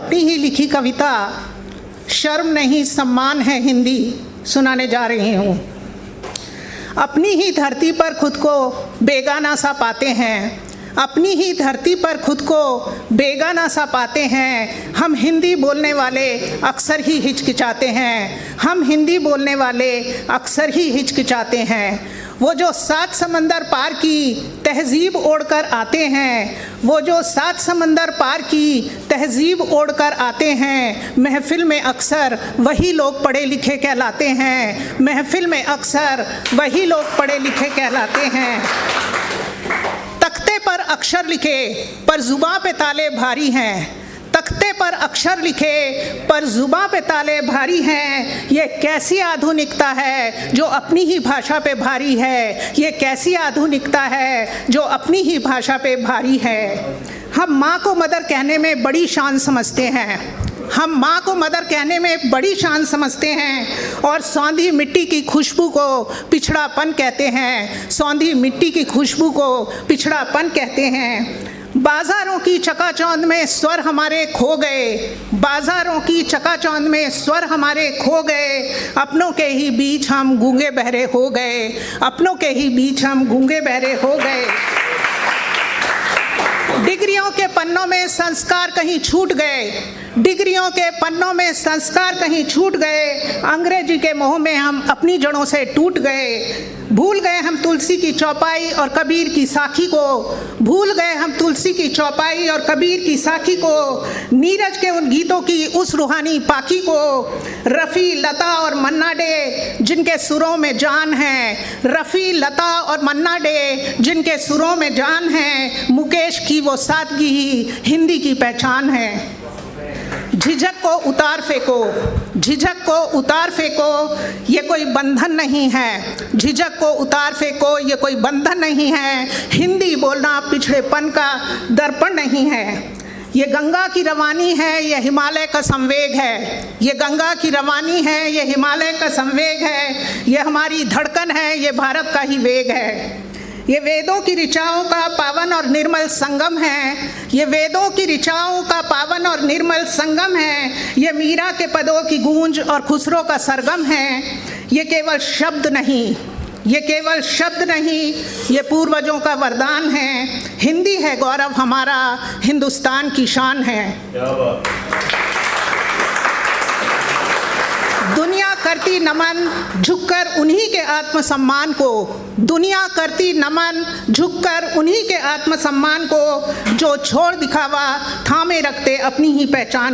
अपनी ही लिखी कविता शर्म नहीं सम्मान है हिंदी सुनाने जा रही हूँ। अपनी ही धरती पर खुद को बेगाना सा पाते हैं, अपनी ही धरती पर खुद को बेगाना सा पाते हैं। हम हिंदी बोलने वाले अक्सर ही हिचकिचाते हैं, हम हिंदी बोलने वाले अक्सर ही हिचकिचाते हैं। वो जो 7 समंदर पार की तहज़ीब ओढ़कर आते हैं, वो जो 7 समंदर पार की तहज़ीब ओढ़कर आते हैं, महफ़िल में अक्सर वही लोग पढ़े लिखे कहलाते हैं, महफ़िल में अक्सर वही लोग पढ़े लिखे कहलाते हैं। तख्ते पर अक्षर लिखे पर ज़ुबां पे ताले भारी हैं, तख्ते पर अक्षर लिखे पर ज़ुबां पे ताले भारी हैं। ये कैसी आधुनिकता है जो अपनी ही भाषा पे भारी है, ये कैसी आधुनिकता है जो अपनी ही भाषा पे भारी है। हम माँ को मदर कहने में बड़ी शान समझते हैं, हम माँ को मदर कहने में बड़ी शान समझते हैं और सौंधी मिट्टी की खुशबू को पिछड़ापन कहते हैं, सौंधी मिट्टी की खुशबू को पिछड़ापन कहते हैं। बाज़ारों की चकाचौंध में स्वर हमारे खो गए, बाज़ारों की चकाचौंध में स्वर हमारे खो गए। अपनों के ही बीच हम गूंगे बहरे हो गए, अपनों के ही बीच हम गूंगे बहरे हो गए। डिग्रियों के पन्नों में संस्कार कहीं छूट गए, डिग्रियों के पन्नों में संस्कार कहीं छूट गए। अंग्रेजी के मोह में हम अपनी जड़ों से टूट गए, भूल गए हम तुलसी की चौपाई और कबीर की साखी को, भूल गए हम तुलसी की चौपाई और कबीर की साखी को। नीरज के उन गीतों की उस रूहानी पाकी को, रफ़ी लता और मन्ना डे जिनके सुरों में जान है, रफ़ी लता और मन्ना डे जिनके सुरों में जान है। मुकेश की वो सादगी ही हिंदी की पहचान है। झिझक को उतार फेंको, झिझक को उतार फेंको, ये कोई बंधन नहीं है, झिझक को उतार फेंको, ये कोई बंधन नहीं है। हिंदी बोलना पिछड़ेपन का दर्पण नहीं है। ये गंगा की रवानी है, ये हिमालय का संवेग है, ये गंगा की रवानी है, ये हिमालय का संवेग है। ये हमारी धड़कन है, ये भारत का ही वेग है। ये वेदों की ऋचाओं का पावन और निर्मल संगम है, ये वेदों की ऋचाओं का पावन और निर्मल संगम है। ये मीरा के पदों की गूंज और खुसरो का सरगम है। ये केवल शब्द नहीं, ये केवल शब्द नहीं, ये पूर्वजों का वरदान है। हिंदी है गौरव हमारा, हिंदुस्तान की शान है। दुनिया करती नमन झुककर उन्हीं के आत्मसम्मान को, दुनिया करती नमन झुककर उन्हीं के आत्मसम्मान को, जो छोड़ दिखावा थामे रखते अपनी ही पहचान।